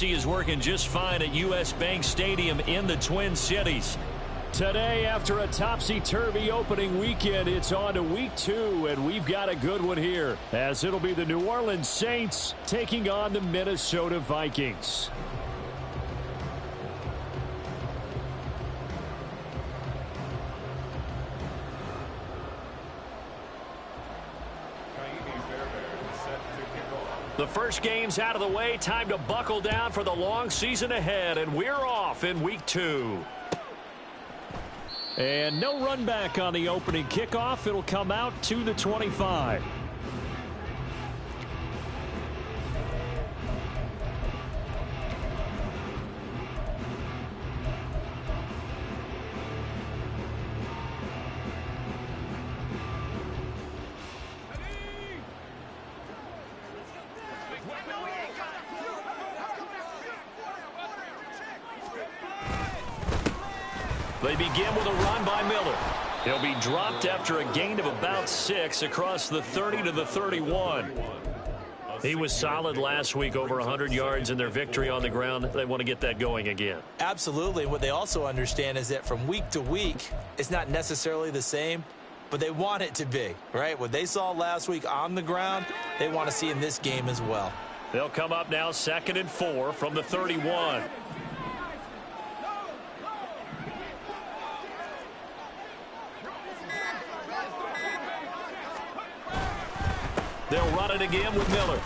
AC is working just fine at U.S. Bank Stadium in the Twin Cities. Today, after a topsy-turvy opening weekend, it's on to week 2, and we've got a good one here, as it'll be the New Orleans Saints taking on the Minnesota Vikings. The first game's out of the way. Time to buckle down for the long season ahead, and we're off in week 2. And no run back on the opening kickoff. It'll come out to the 25. They begin with a run by Miller. He'll be dropped after a gain of about 6 across the 30 to the 31. He was solid last week, over 100 yards in their victory on the ground. They want to get that going again. Absolutely. What they also understand is that from week to week, it's not necessarily the same, but they want it to be, right? What they saw last week on the ground, they want to see in this game as well. They'll come up now 2nd and 4 from the 31. They'll run it again with Miller.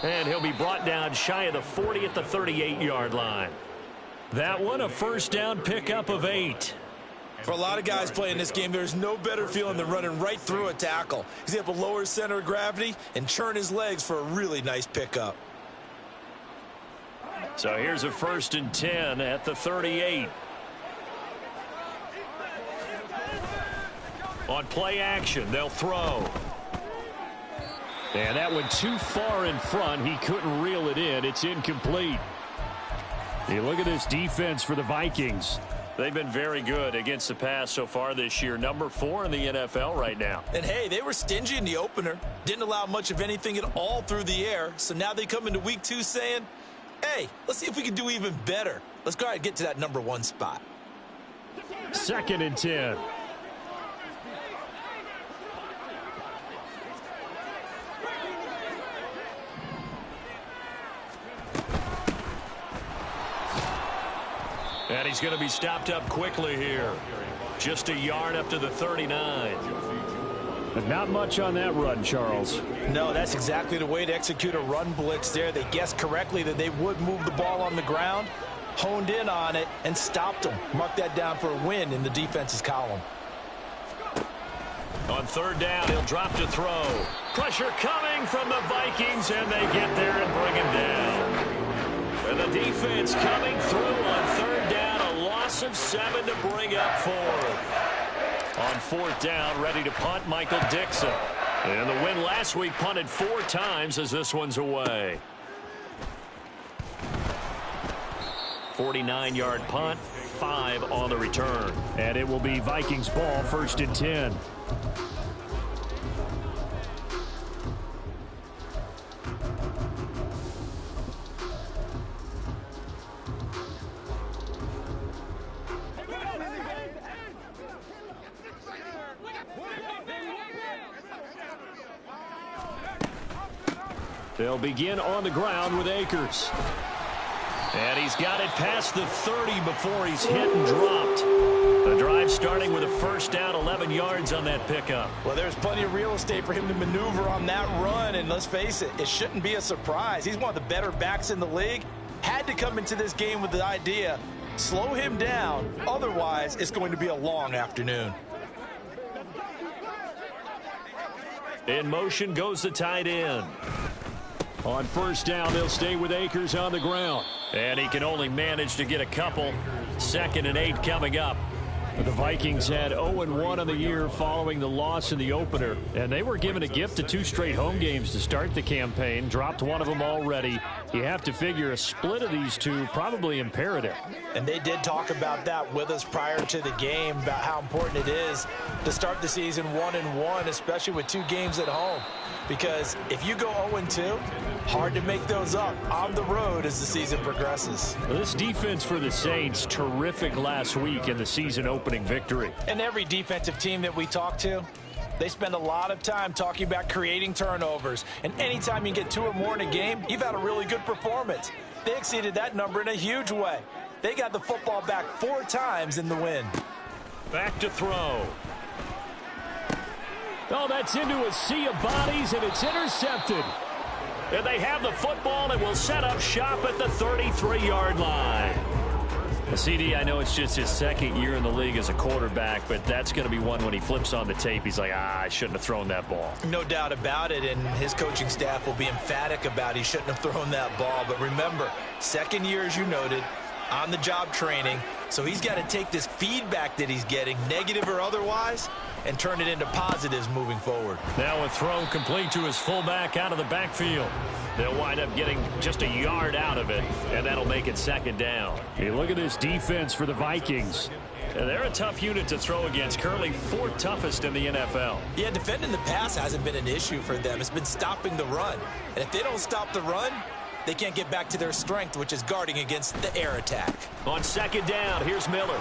And he'll be brought down shy of the 40 at the 38-yard line. That one, a first down pickup of 8. For a lot of guys playing this game, there's no better feeling than running right through a tackle. He's able to lower his center of gravity and churn his legs for a really nice pickup. So here's a 1st and 10 at the 38. On play action, they'll throw. And that went too far in front. He couldn't reel it in. It's incomplete. You look at this defense for the Vikings. They've been very good against the pass so far this year. Number 4 in the NFL right now. And, hey, they were stingy in the opener. Didn't allow much of anything at all through the air. So now they come into week 2 saying, hey, let's see if we can do even better. Let's go ahead and get to that number 1 spot. 2nd and 10. And he's going to be stopped up quickly here. Just a yard up to the 39. But not much on that run, Charles. No, that's exactly the way to execute a run blitz there. They guessed correctly that they would move the ball on the ground, honed in on it, and stopped them. Mark that down for a win in the defense's column. On 3rd down, he'll drop to throw. Pressure coming from the Vikings, and they get there and bring him down. And the defense coming through on 3rd down, a loss of 7 to bring up 4th. On 4th down, ready to punt, Michael Dixon. And the win last week, punted 4 times as this one's away. 49-yard punt, 5 on the return. And it will be Vikings ball, 1st and 10. They'll begin on the ground with Akers. And he's got it past the 30 before he's hit and dropped. The drive starting with a 1st down, 11 yards on that pickup. Well, there's plenty of real estate for him to maneuver on that run, and let's face it, it shouldn't be a surprise. He's one of the better backs in the league. Had to come into this game with the idea, slow him down, otherwise it's going to be a long afternoon. In motion goes the tight end. On 1st down, they'll stay with Akers on the ground. And he can only manage to get a couple. 2nd and 8 coming up. The Vikings had 0-1 on the year following the loss in the opener. And they were given a gift of 2 straight home games to start the campaign. Dropped one of them already. You have to figure a split of these 2 probably imperative. And they did talk about that with us prior to the game, about how important it is to start the season 1-1, especially with 2 games at home. Because if you go 0-2, Hard to make those up on the road as the season progresses. This defense for the Saints, terrific last week in the season opening victory. And every defensive team that we talk to, they spend a lot of time talking about creating turnovers. And anytime you get 2 or more in a game, you've had a really good performance. They exceeded that number in a huge way. They got the football back 4 times in the win. Back to throw. Oh, that's into a sea of bodies, and it's intercepted. And they have the football and will set up shop at the 33-yard line. CD, I know it's just his second year in the league as a quarterback, but that's going to be one when he flips on the tape, he's like, I shouldn't have thrown that ball. No doubt about it, and his coaching staff will be emphatic about he shouldn't have thrown that ball. But remember, second year, as you noted, on-the-job training, so he's got to take this feedback that he's getting, negative or otherwise, and turn it into positives moving forward. Now a throw complete to his fullback out of the backfield. They'll wind up getting just a yard out of it, and that'll make it second down. Hey, look at this defense for the Vikings. And they're a tough unit to throw against, currently 4th toughest in the NFL. Yeah, defending the pass hasn't been an issue for them. It's been stopping the run. And if they don't stop the run, they can't get back to their strength, which is guarding against the air attack. On second down, here's Miller.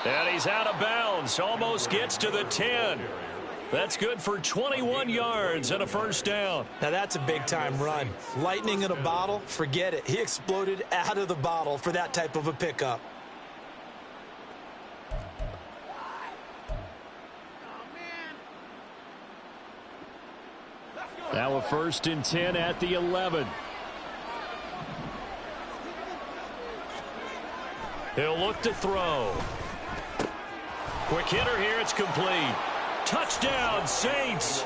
And he's out of bounds, almost gets to the 10. That's good for 21 yards and a first down. Now that's a big-time run. Lightning in a bottle, forget it. He exploded out of the bottle for that type of a pickup. Now a 1st and 10 at the 11. He'll look to throw. Quick hitter here, it's complete. Touchdown, Saints.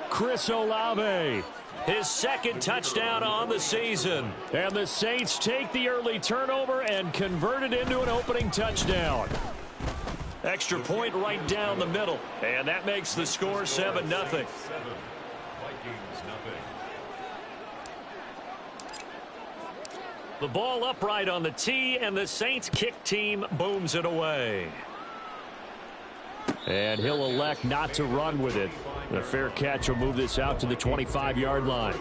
Chris Olave, his 2nd touchdown on the season. And the Saints take the early turnover and convert it into an opening touchdown. Extra point right down the middle. And that makes the score 7-0. The ball upright on the tee, and the Saints kick team booms it away. And he'll elect not to run with it. The fair catch will move this out to the 25-yard line.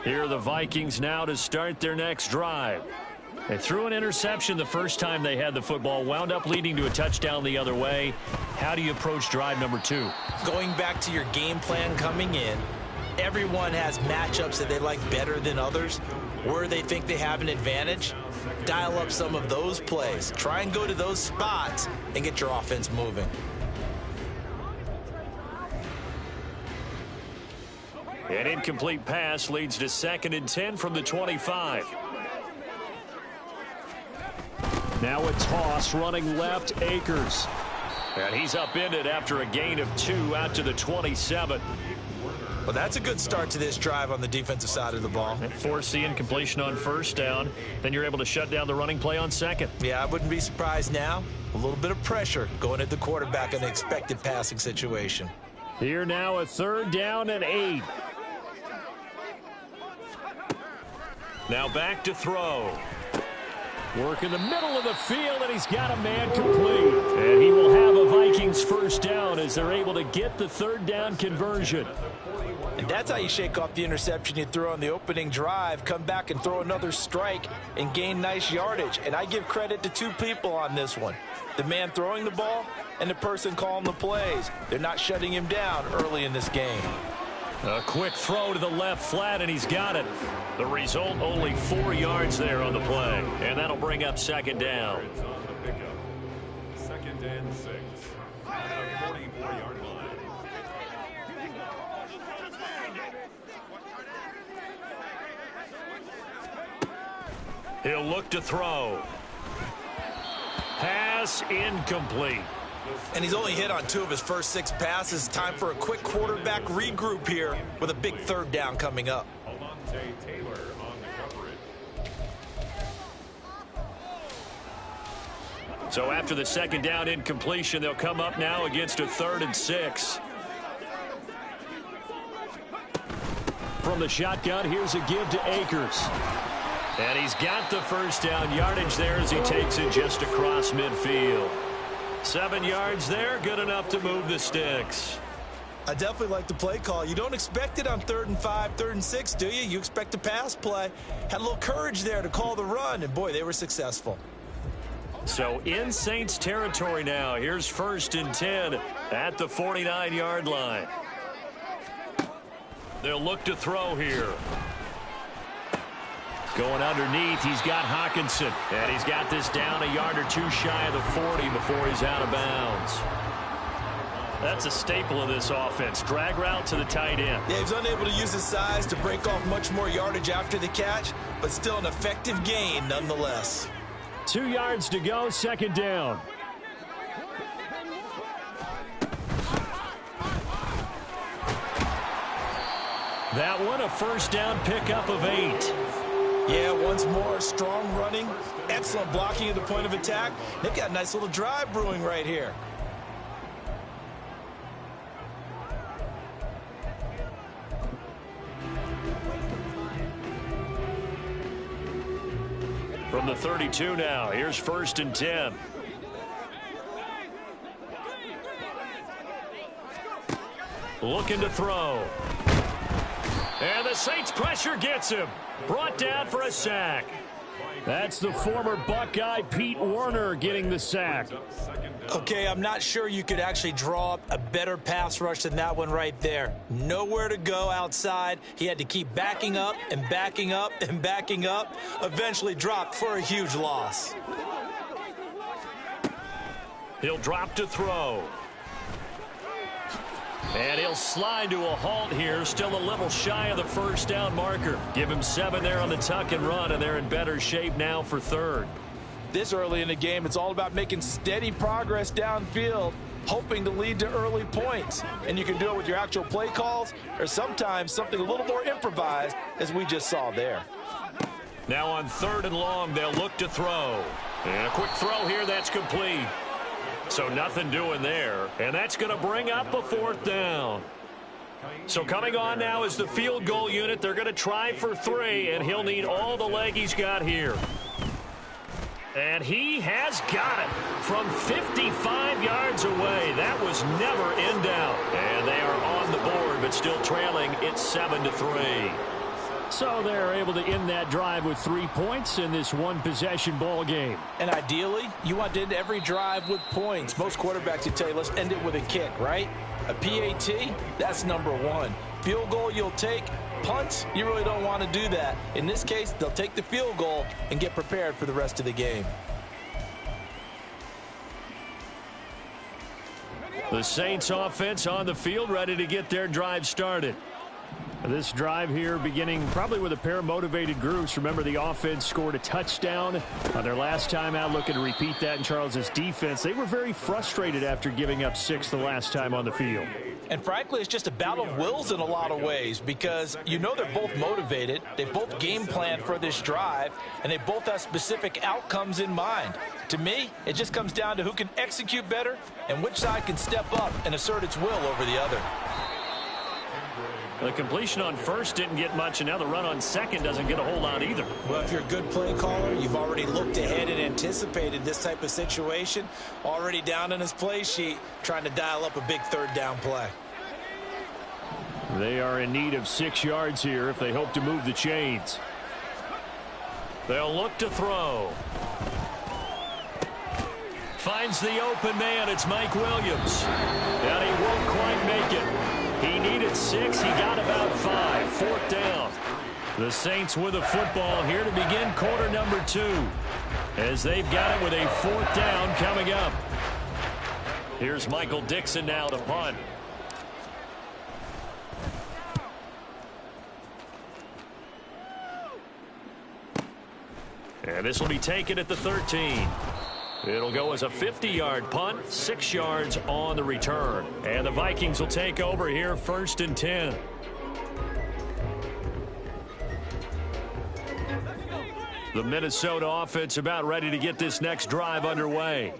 Here are the Vikings now to start their next drive. They threw an interception the first time they had the football, wound up leading to a touchdown the other way. How do you approach drive number 2? Going back to your game plan coming in, everyone has matchups that they like better than others. Where they think they have an advantage, dial up some of those plays. Try and go to those spots and get your offense moving. An incomplete pass leads to 2nd and 10 from the 25. Now a toss running left, Akers. And he's upended after a gain of 2 out to the 27. Well, that's a good start to this drive on the defensive side of the ball. Force the incompletion on 1st down. Then you're able to shut down the running play on 2nd. Yeah, I wouldn't be surprised now. A little bit of pressure going at the quarterback in an expected passing situation. Here now a 3rd down and 8. Now back to throw. Work in the middle of the field, and he's got a man complete. And he will have a Vikings 1st down as they're able to get the 3rd down conversion. And that's how you shake off the interception you threw on the opening drive, come back and throw another strike and gain nice yardage. And I give credit to 2 people on this one. The man throwing the ball and the person calling the plays. They're not shutting him down early in this game. A quick throw to the left flat, and he's got it. The result, only 4 yards there on the play. And that'll bring up 2nd down. 2nd and 6. At the 44-yard line. He'll look to throw. Pass incomplete. And he's only hit on 2 of his first 6 passes. Time for a quick quarterback regroup here with a big 3rd down coming up. Alontae Taylor on the coverage. So after the 2nd down incompletion, they'll come up now against a 3rd and 6. from the shotgun. Here's a give to Akers. And he's got the first down yardage there as he takes it just across midfield. 7 yards there, good enough to move the sticks. I definitely like the play call. You don't expect it on 3rd and 5, 3rd and 6, do you? You expect a pass play. Had a little courage there to call the run, and boy, they were successful. So in Saints territory now. Here's 1st and 10 at the 49-yard line. They'll look to throw here. Going underneath, he's got Hockenson. And he's got this down a yard or two shy of the 40 before he's out of bounds. That's a staple of this offense. Drag route to the tight end. Yeah, he's unable to use his size to break off much more yardage after the catch, but still an effective gain nonetheless. 2 yards to go, 2nd down. That one, a 1st down pickup of 8. Yeah, once more, strong running, excellent blocking at the point of attack. They've got a nice little drive brewing right here. From the 32 now, here's 1st and 10. Looking to throw. And the Saints pressure gets him. Brought down for a sack. That's the former Buckeye Pete Werner getting the sack. Okay, I'm not sure you could actually draw up a better pass rush than that one right there. Nowhere to go outside. He had to keep backing up and backing up and backing up. Eventually dropped for a huge loss. He'll drop to throw. And he'll slide to a halt here, still a little shy of the 1st down marker. Give him 7 there on the tuck and run, and they're in better shape now for 3rd. This early in the game, it's all about making steady progress downfield, hoping to lead to early points. And you can do it with your actual play calls or sometimes something a little more improvised, as we just saw there. Now on 3rd and long, they'll look to throw. And a quick throw here, that's complete. So nothing doing there. And that's going to bring up a 4th down. So coming on now is the field goal unit. They're going to try for 3, and he'll need all the leg he's got here. And he has got it from 55 yards away. That was never in doubt. And they are on the board, but still trailing. It's 7-3. So they're able to end that drive with 3 points in this one-possession ball game. And ideally, you want to end every drive with points. Most quarterbacks would tell you, let's end it with a kick, right? A PAT, that's number 1. Field goal you'll take. Punts, you really don't want to do that. In this case, they'll take the field goal and get prepared for the rest of the game. The Saints offense on the field, ready to get their drive started. This drive here beginning probably with a pair of motivated groups. Remember, the offense scored a touchdown on their last time out. Looking to repeat that in Charles's defense. They were very frustrated after giving up 6 the last time on the field. And frankly, it's just a battle of wills in a lot of ways because you know they're both motivated. They both game planned for this drive, and they both have specific outcomes in mind. To me, it just comes down to who can execute better and which side can step up and assert its will over the other. The completion on 1st didn't get much, and now the run on 2nd doesn't get a whole lot either. Well, if you're a good play caller, you've already looked ahead and anticipated this type of situation. Already down in his play sheet, trying to dial up a big 3rd down play. They are in need of 6 yards here if they hope to move the chains. They'll look to throw. Finds the open man. It's Mike Williams. And he won't quite make it. He needed 6. He got about 5. 4th down. The Saints with a football here to begin quarter number 2. As they've got it with a 4th down coming up. Here's Michael Dixon now to punt. And this will be taken at the 13. It'll go as a 50-yard punt, 6 yards on the return. And the Vikings will take over here, 1st and 10. The Minnesota offense about ready to get this next drive underway.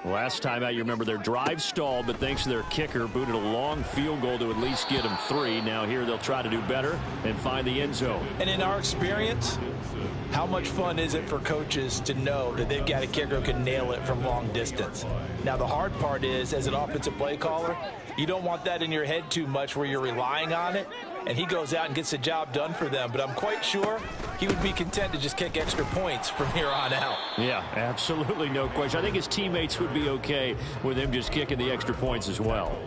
Last time out, you remember their drive stalled, but thanks to their kicker, booted a long field goal to at least get them 3. Now here they'll try to do better and find the end zone. And in our experience, how much fun is it for coaches to know that they've got a kicker who can nail it from long distance? Now, the hard part is, as an offensive play caller, you don't want that in your head too much where you're relying on it, and he goes out and gets the job done for them. But I'm quite sure he would be content to just kick extra points from here on out. Yeah, absolutely no question. I think his teammates would be okay with him just kicking the extra points as well.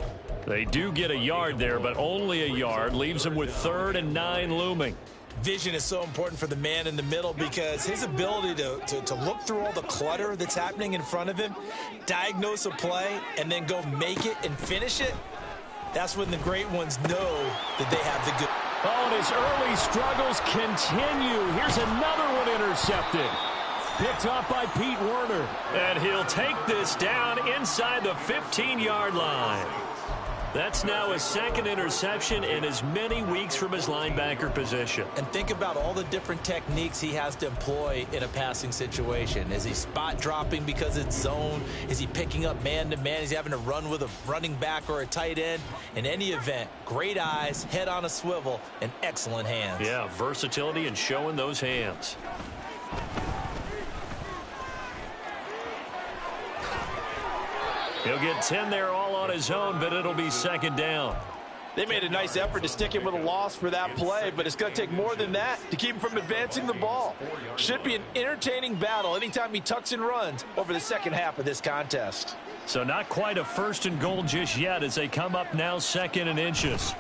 They do get a yard there, but only a yard. Leaves them with 3rd and 9 looming. Vision is so important for the man in the middle because his ability to look through all the clutter that's happening in front of him, diagnose a play, and then go make it and finish it, that's when the great ones know that they have the good. Oh, and his early struggles continue. Here's another one intercepted. Picked off by Pete Werner. And he'll take this down inside the 15-yard line. That's now his 2nd interception in as many weeks from his linebacker position. And think about all the different techniques he has to employ in a passing situation. Is he spot dropping because it's zone? Is he picking up man-to-man? Is he having to run with a running back or a tight end? In any event, great eyes, head on a swivel, and excellent hands. Yeah, versatility and showing those hands. He'll get 10 there all on his own, but it'll be 2nd down. They made a nice effort to stick him with a loss for that play, but it's going to take more than that to keep him from advancing the ball. Should be an entertaining battle anytime he tucks and runs over the second half of this contest. So not quite a 1st and goal just yet as they come up now 2nd and inches.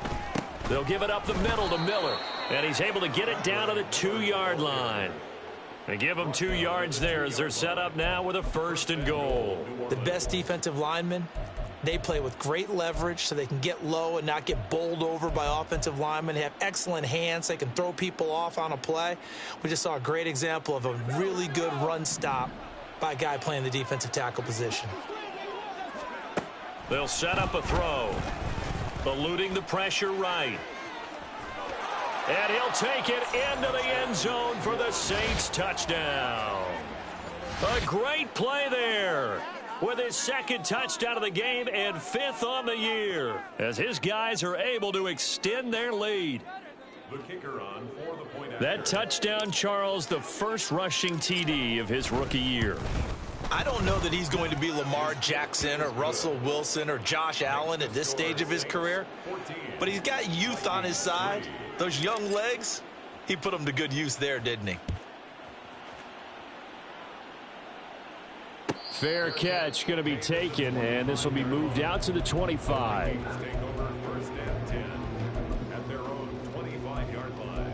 They'll give it up the middle to Miller, and he's able to get it down to the 2-yard line. They give them 2 yards there as they're set up now with a 1st and goal. The best defensive linemen, they play with great leverage so they can get low and not get bowled over by offensive linemen. They have excellent hands. They can throw people off on a play. We just saw a great example of a really good run stop by a guy playing the defensive tackle position. They'll set up a throw. Eluding the pressure right. And he'll take it into the end zone for the Saints touchdown. A great play there with his 2nd touchdown of the game and 5th on the year as his guys are able to extend their lead. The kicker on for the point. That touchdown, Charles, the first rushing TD of his rookie year. I don't know that he's going to be Lamar Jackson or Russell Wilson or Josh Allen at this stage of his career, but he's got youth on his side. Those young legs, he put them to good use there, didn't he? Fair catch going to be taken, and this will be moved out to the 25. Take over 1st and 10 at their own 25-yard line.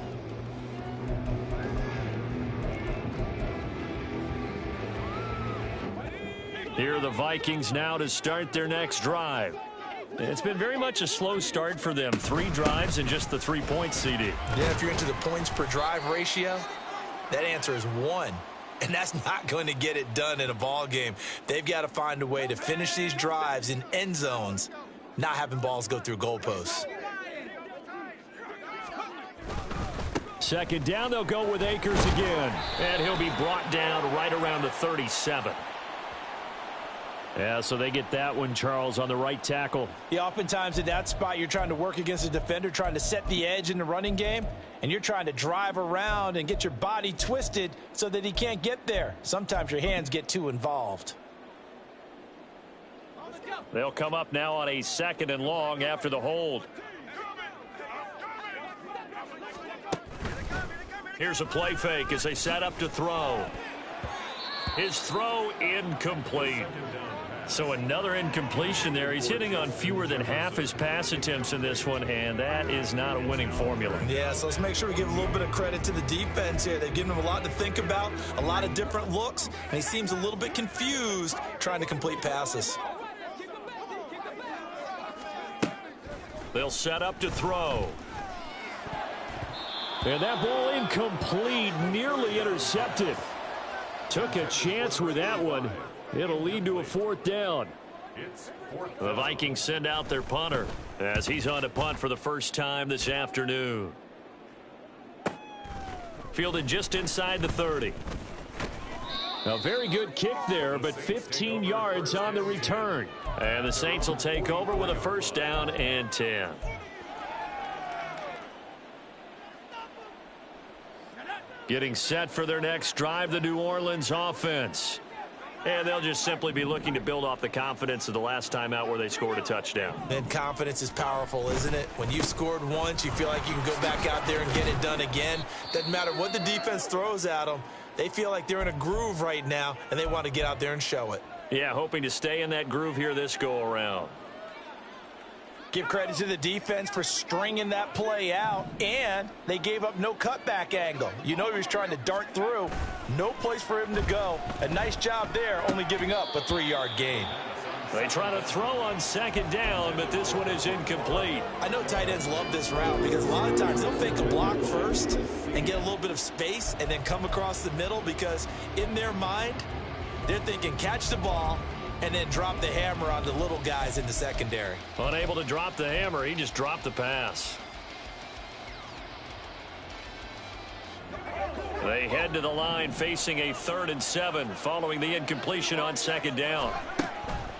Here are the Vikings now to start their next drive. It's been very much a slow start for them. 3 drives and just the 3 points, CD. Yeah, if you're into the points per drive ratio, that answer is 1. And that's not going to get it done in a ball game. They've got to find a way to finish these drives in end zones, not having balls go through goalposts. 2nd down, they'll go with Akers again. And he'll be brought down right around the 37. Yeah, so they get that one, Charles, on the right tackle. Yeah, oftentimes in that spot, you're trying to work against a defender, trying to set the edge in the running game, and you're trying to drive around and get your body twisted so that he can't get there. Sometimes your hands get too involved. They'll come up now on a 2nd and long after the hold. Here's a play fake as they set up to throw. His throw incomplete. So another incompletion there. He's hitting on fewer than half his pass attempts in this one, and that is not a winning formula. Yeah, so let's make sure we give a little bit of credit to the defense here. They've given him a lot to think about, a lot of different looks, and he seems a little bit confused trying to complete passes. They'll set up to throw. And that ball incomplete, nearly intercepted. Took a chance with that one. It'll lead to a 4th down. The Vikings send out their punter as he's on to punt for the first time this afternoon. Fielded just inside the 30. A very good kick there, but 15 yards on the return. And the Saints will take over with a first down and 10. Getting set for their next drive, the New Orleans offense. And they'll just simply be looking to build off the confidence of the last time out where they scored a touchdown. And confidence is powerful, isn't it? When you've scored once, you feel like you can go back out there and get it done again. Doesn't matter what the defense throws at them. They feel like they're in a groove right now, and they want to get out there and show it. Yeah, hoping to stay in that groove here this go-around. Give credit to the defense for stringing that play out, and they gave up no cutback angle. You know he was trying to dart through. No place for him to go. A nice job there, only giving up a 3-yard gain. They try to throw on second down, but this one is incomplete. I know tight ends love this route because a lot of times they'll fake a block first and get a little bit of space and then come across the middle because in their mind, they're thinking catch the ball and then drop the hammer on the little guys in the secondary. Unable to drop the hammer, he just dropped the pass. They head to the line facing a 3rd and 7 following the incompletion on second down.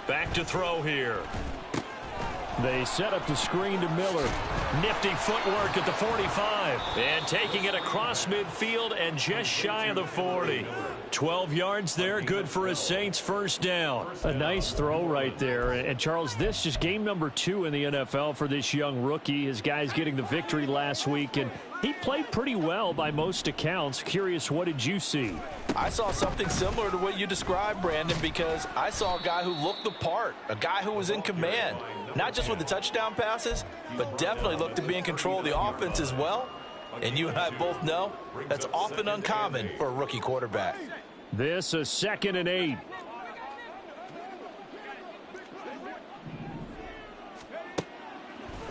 Back to throw here. They set up the screen to Miller. Nifty footwork at the 45. And taking it across midfield and just shy of the 40. 12 yards there, good for a Saints first down. A nice throw right there. And Charles, this is game number 2 in the NFL for this young rookie. His guys getting the victory last week, and he played pretty well by most accounts. Curious, what did you see? I saw something similar to what you described, Brandon, because I saw a guy who looked the part, a guy who was in command, not just with the touchdown passes, but definitely looked to be in control of the offense as well. And you and I both know that's often uncommon for a rookie quarterback. This a 2nd and 8.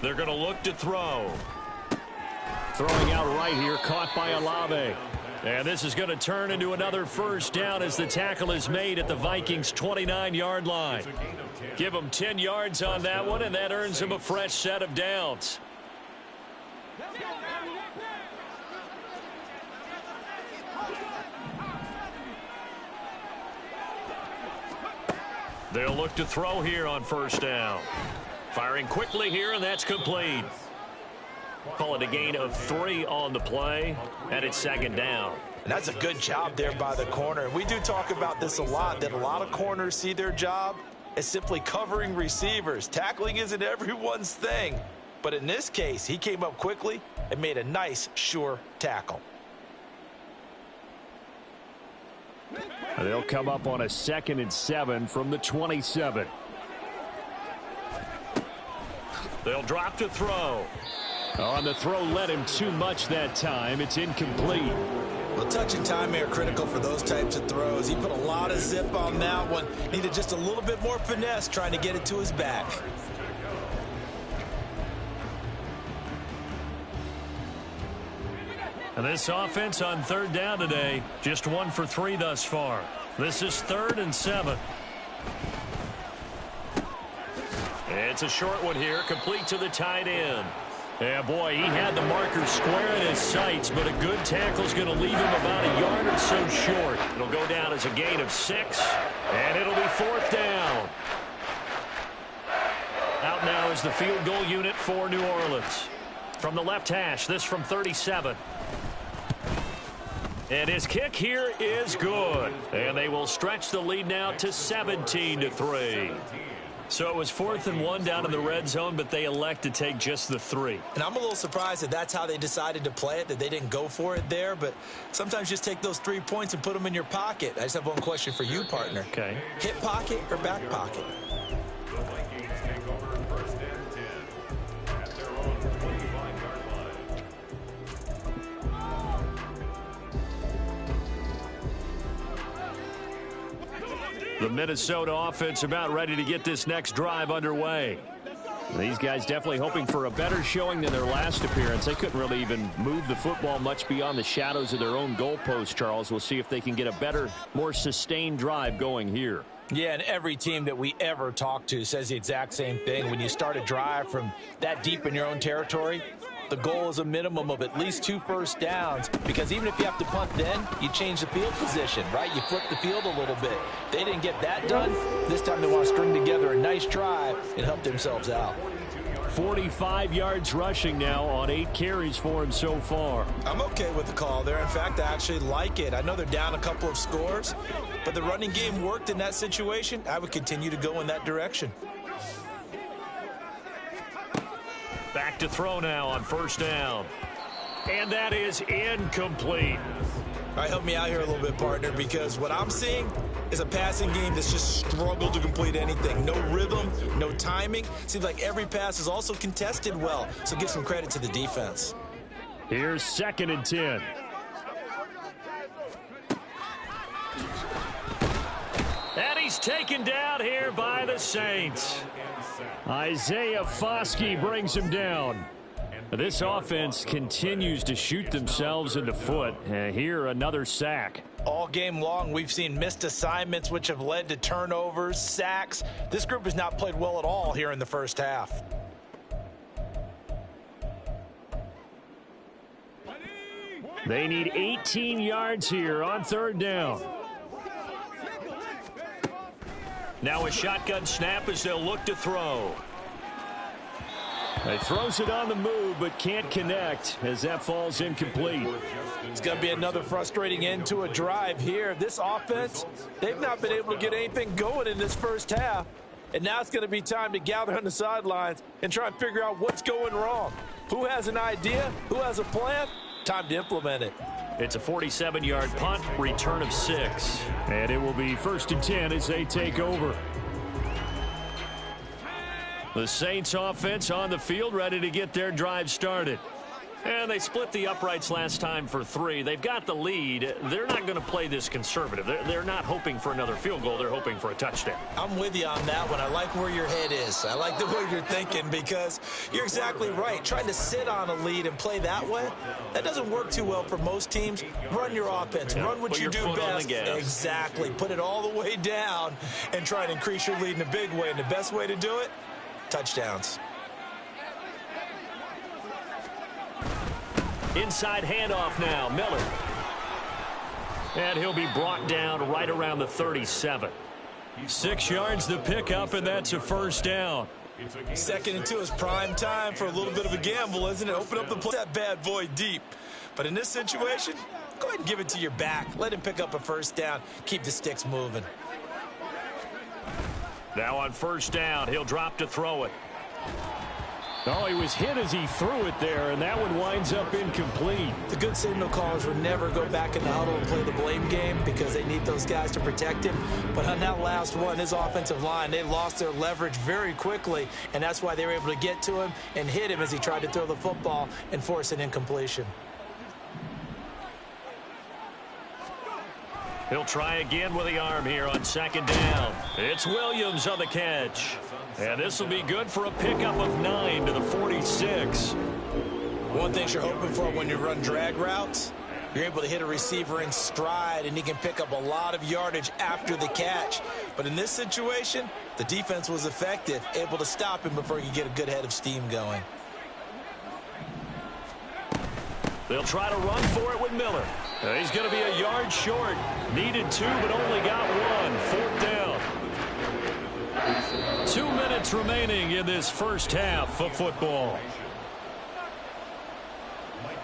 They're going to look to throw. Throwing out right here, caught by Olave. And this is going to turn into another first down as the tackle is made at the Vikings' 29-yard line. Give them 10 yards on that one, and that earns them a fresh set of downs. They'll look to throw here on first down. Firing quickly here, and that's complete. Call it a gain of 3 on the play, and it's 2nd down. And that's a good job there by the corner. We do talk about this a lot, that a lot of corners see their job as simply covering receivers. Tackling isn't everyone's thing. But in this case, he came up quickly and made a nice, sure tackle. They'll come up on a 2nd and 7 from the 27. They'll drop to throw. On the throw, led him too much that time. It's incomplete. Well, touch and time are critical for those types of throws. He put a lot of zip on that one. Needed just a little bit more finesse trying to get it to his back. And this offense on 3rd down today, just 1 for 3 thus far. This is 3rd and 7. It's a short one here, complete to the tight end. Yeah, boy, he had the marker square in his sights, but a good tackle is going to leave him about a yard or so short. It'll go down as a gain of 6, and it'll be 4th down. Out now is the field goal unit for New Orleans. From the left hash, this from 37. And his kick here is good. And they will stretch the lead now to 17-3. So it was 4th and 1 down in the red zone, but they elect to take just the 3. And I'm a little surprised that that's how they decided to play it, that they didn't go for it there. But sometimes just take those 3 points and put them in your pocket. I just have one question for you, partner. Okay. Hip pocket or back pocket? The Vikings take over 1st and 10 at their own 25-yard line. The Minnesota offense about ready to get this next drive underway. These guys definitely hoping for a better showing than their last appearance. They couldn't really even move the football much beyond the shadows of their own goalpost, Charles. We'll see if they can get a better, more sustained drive going here. Yeah, and every team that we ever talk to says the exact same thing. When you start a drive from that deep in your own territory, the goal is a minimum of at least 2 first downs, because even if you have to punt then, you change the field position, right? You flip the field a little bit. They didn't get that done. This time they want to string together a nice drive and help themselves out. 45 yards rushing now on 8 carries for him so far. I'm okay with the call there. In fact, I actually like it. I know they're down a couple of scores, but the running game worked in that situation. I would continue to go in that direction. Back to throw now on first down. And that is incomplete. All right, help me out here a little bit, partner, because what I'm seeing is a passing game that's just struggled to complete anything. No rhythm, no timing. Seems like every pass is also contested well, so give some credit to the defense. Here's 2nd and 10. And he's taken down here by the Saints. Isaiah Foskey brings him down. This offense continues to shoot themselves in the foot. Here, another sack. All game long, we've seen missed assignments, which have led to turnovers, sacks. This group has not played well at all here in the first half. They need 18 yards here on 3rd down. Now a shotgun snap as they'll look to throw. He throws it on the move, but can't connect as that falls incomplete. It's going to be another frustrating end to a drive here. This offense, they've not been able to get anything going in this first half. And now it's going to be time to gather on the sidelines and try and figure out what's going wrong. Who has an idea? Who has a plan? Time to implement it. It's a 47-yard punt, return of 6. And it will be 1st and 10 as they take over. The Saints offense on the field, ready to get their drive started. And they split the uprights last time for 3. They've got the lead. They're not going to play this conservative. They're not hoping for another field goal. They're hoping for a touchdown. I'm with you on that one. I like where your head is. I like the way you're thinking, because you're exactly right. Trying to sit on a lead and play that way, that doesn't work too well for most teams. Run your offense. Run what you do best. Exactly. Put it all the way down and try to increase your lead in a big way. And the best way to do it, touchdowns. Inside handoff now, Miller. And he'll be brought down right around the 37. 6 yards the pickup, and that's a 1st down. 2nd and 2 is prime time for a little bit of a gamble, isn't it? Open up the play, that bad boy deep. But in this situation, go ahead and give it to your back. Let him pick up a 1st down. Keep the sticks moving. Now on 1st down, he'll drop to throw it. Oh, he was hit as he threw it there, and that one winds up incomplete. The good signal callers would never go back in the huddle and play the blame game, because they need those guys to protect him. But on that last one, his offensive line, they lost their leverage very quickly, and that's why they were able to get to him and hit him as he tried to throw the football and force an incompletion. He'll try again with the arm here on 2nd down. It's Williams on the catch. And this will be good for a pickup of 9 to the 46. One thing you're hoping for when you run drag routes, you're able to hit a receiver in stride, and he can pick up a lot of yardage after the catch. But in this situation, the defense was effective, able to stop him before he could get a good head of steam going. They'll try to run for it with Miller. He's going to be a yard short. Needed 2, but only got 1. 4th down. 2 minutes remaining in this first half of football.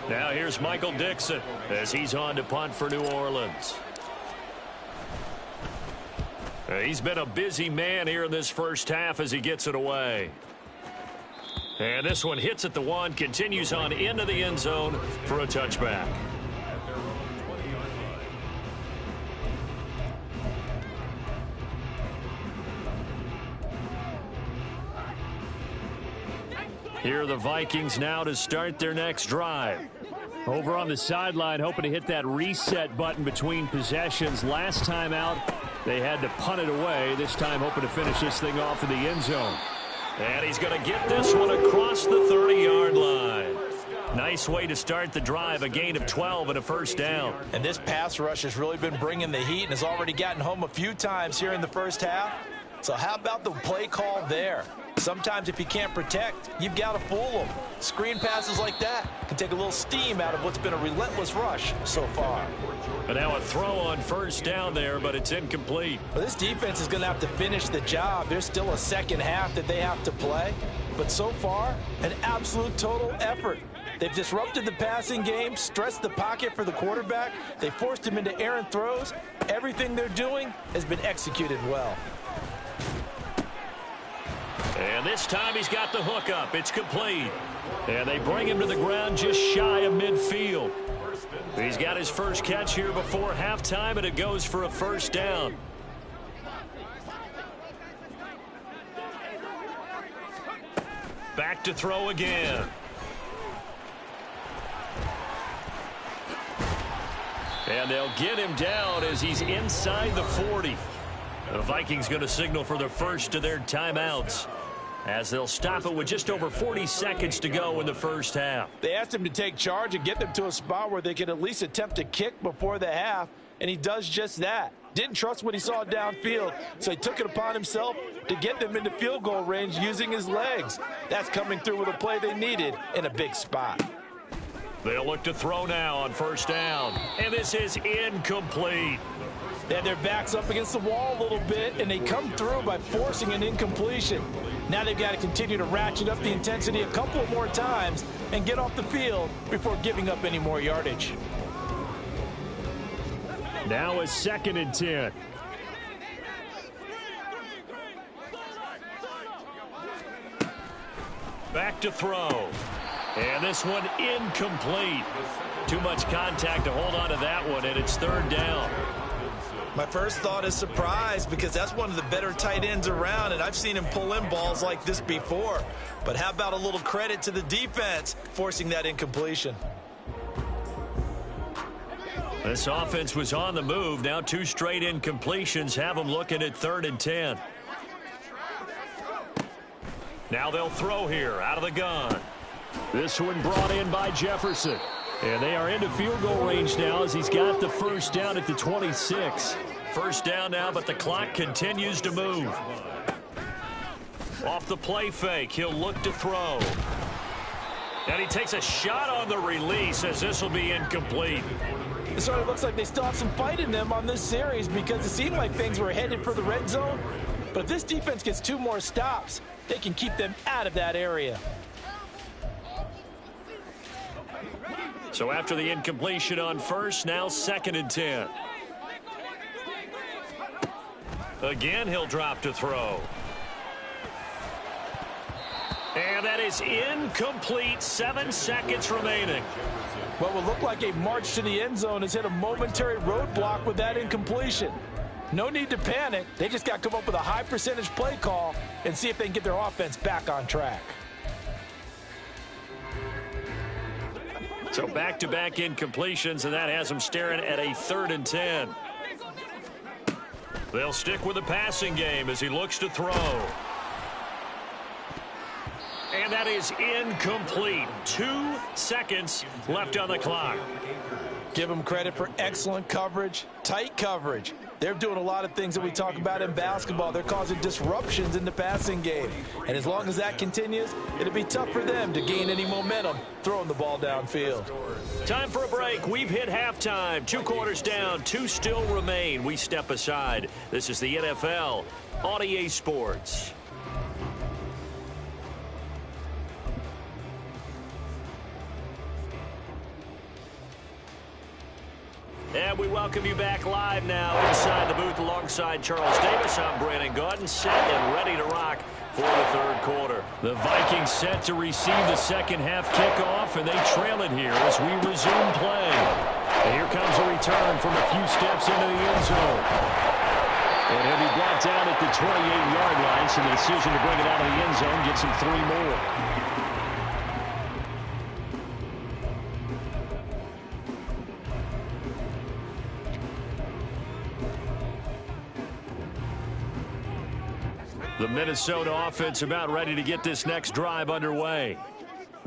Now here's Michael Dixon as he's on to punt for New Orleans. He's been a busy man here in this first half as he gets it away. And this one hits at the 1, continues on into the end zone for a touchback. Here are the Vikings now to start their next drive. Over on the sideline, hoping to hit that reset button between possessions. Last time out, they had to punt it away. This time, hoping to finish this thing off in the end zone. And he's going to get this one across the 30-yard line. Nice way to start the drive, a gain of 12 and a 1st down. And this pass rush has really been bringing the heat and has already gotten home a few times here in the first half. So how about the play call there? Sometimes if you can't protect, you've got to fool them. Screen passes like that can take a little steam out of what's been a relentless rush so far. But now a throw on first down there, but it's incomplete. Well, this defense is going to have to finish the job. There's still a second half that they have to play. But so far, an absolute total effort. They've disrupted the passing game, stressed the pocket for the quarterback. They forced him into errant throws. Everything they're doing has been executed well. And this time he's got the hook up. It's complete. And they bring him to the ground just shy of midfield. He's got his first catch here before halftime, and it goes for a first down. Back to throw again. And they'll get him down as he's inside the 40. The Vikings going to signal for the first of their timeouts, as they'll stop it with just over 40 seconds to go in the first half. They asked him to take charge and get them to a spot where they can at least attempt to kick before the half, and he does just that. Didn't trust what he saw downfield, so he took it upon himself to get them into field goal range using his legs. That's coming through with a play they needed in a big spot. They'll look to throw now on first down, and this is incomplete. They had their backs up against the wall a little bit, and they come through by forcing an incompletion. Now they've got to continue to ratchet up the intensity a couple more times and get off the field before giving up any more yardage. Now a 2nd and 10. Back to throw. And this one incomplete. Too much contact to hold on to that one, and it's 3rd down. My first thought is surprise, because that's one of the better tight ends around, and I've seen him pull in balls like this before. But how about a little credit to the defense forcing that incompletion? This offense was on the move. Now 2 straight incompletions have them looking at 3rd and 10. Now they'll throw here out of the gun. This one brought in by Jefferson. And they are into field goal range now as he's got the first down at the 26. First down now, but the clock continues to move. Off the play fake, he'll look to throw. And he takes a shot on the release as this will be incomplete. It sort of looks like they still have some fight in them on this series, because it seemed like things were headed for the red zone. But if this defense gets 2 more stops, they can keep them out of that area. So after the incompletion on first, now 2nd and 10. Again, he'll drop to throw. And that is incomplete. 7 seconds remaining. What will look like a march to the end zone has hit a momentary roadblock with that incompletion. No need to panic. They just got to come up with a high percentage play call and see if they can get their offense back on track. So back-to-back incompletions, and that has them staring at a 3rd and 10. They'll stick with the passing game as he looks to throw. And that is incomplete. 2 seconds left on the clock. Give them credit for excellent coverage, tight coverage. They're doing a lot of things that we talk about in basketball. They're causing disruptions in the passing game. And as long as that continues, it'll be tough for them to gain any momentum throwing the ball downfield. Time for a break. We've hit halftime. 2 quarters down, 2 still remain. We step aside. This is the NFL on EA Sports. And we welcome you back live now inside the booth alongside Charles Davis. I'm Brandon Gaudin, set and ready to rock for the 3rd quarter. The Vikings set to receive the second half kickoff, and they trail it here as we resume play. And here comes a return from a few steps into the end zone. And he'll be brought down at the 28-yard line, so the decision to bring it out of the end zone gets him 3 more. The Minnesota offense about ready to get this next drive underway.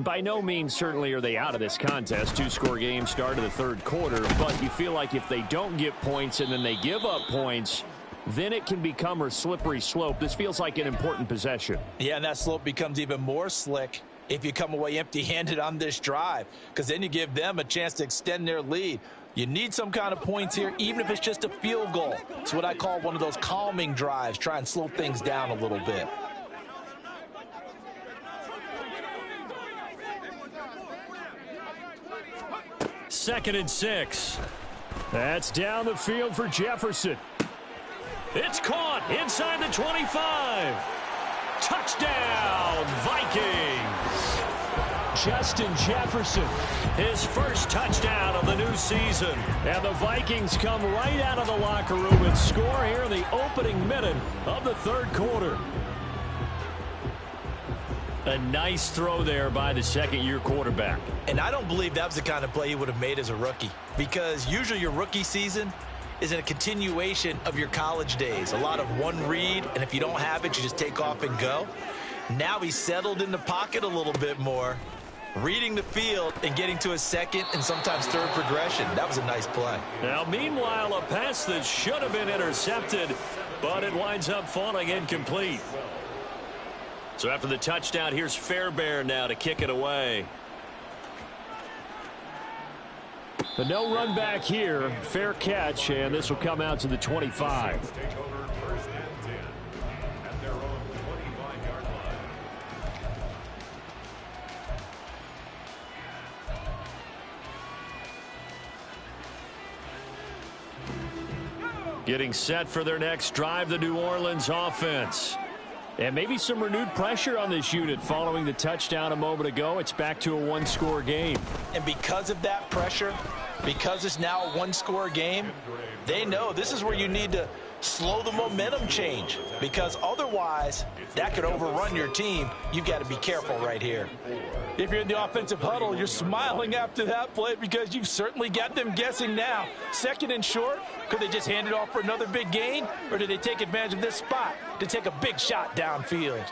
By no means certainly are they out of this contest. 2-score game start of the 3rd quarter, but you feel like if they don't get points and then they give up points, then it can become a slippery slope. This feels like an important possession. Yeah, and that slope becomes even more slick if you come away empty-handed on this drive, because then you give them a chance to extend their lead. You need some kind of points here, even if it's just a field goal. It's what I call one of those calming drives. Try and slow things down a little bit. Second and 6. That's down the field for Jefferson. It's caught inside the 25. Touchdown, Vikings. Justin Jefferson, his first touchdown of the new season. And the Vikings come right out of the locker room and score here in the opening minute of the third quarter. A nice throw there by the second-year quarterback. And I don't believe that was the kind of play he would have made as a rookie, because usually your rookie season is in a continuation of your college days. A lot of one read, and if you don't have it, you just take off and go. Now he's settled in the pocket a little bit more, reading the field and getting to a second and sometimes third progression. That was a nice play. Now, meanwhile, a pass that should have been intercepted, but it winds up falling incomplete. So after the touchdown, here's Fairbairn now to kick it away. The no run back here, fair catch, and this will come out to the 25. Take over first and 10 at their own 25-yard line. Getting set for their next drive, the New Orleans offense. And maybe some renewed pressure on this unit following the touchdown a moment ago. It's back to a one-score game. And because of that pressure, because it's now a one-score game, they know this is where you need to slow the momentum change, because otherwise that could overrun your team. You've got to be careful right here. If you're in the offensive huddle, you're smiling after that play because you've certainly got them guessing now. Second and short, could they just hand it off for another big gain, or did they take advantage of this spot to take a big shot downfield?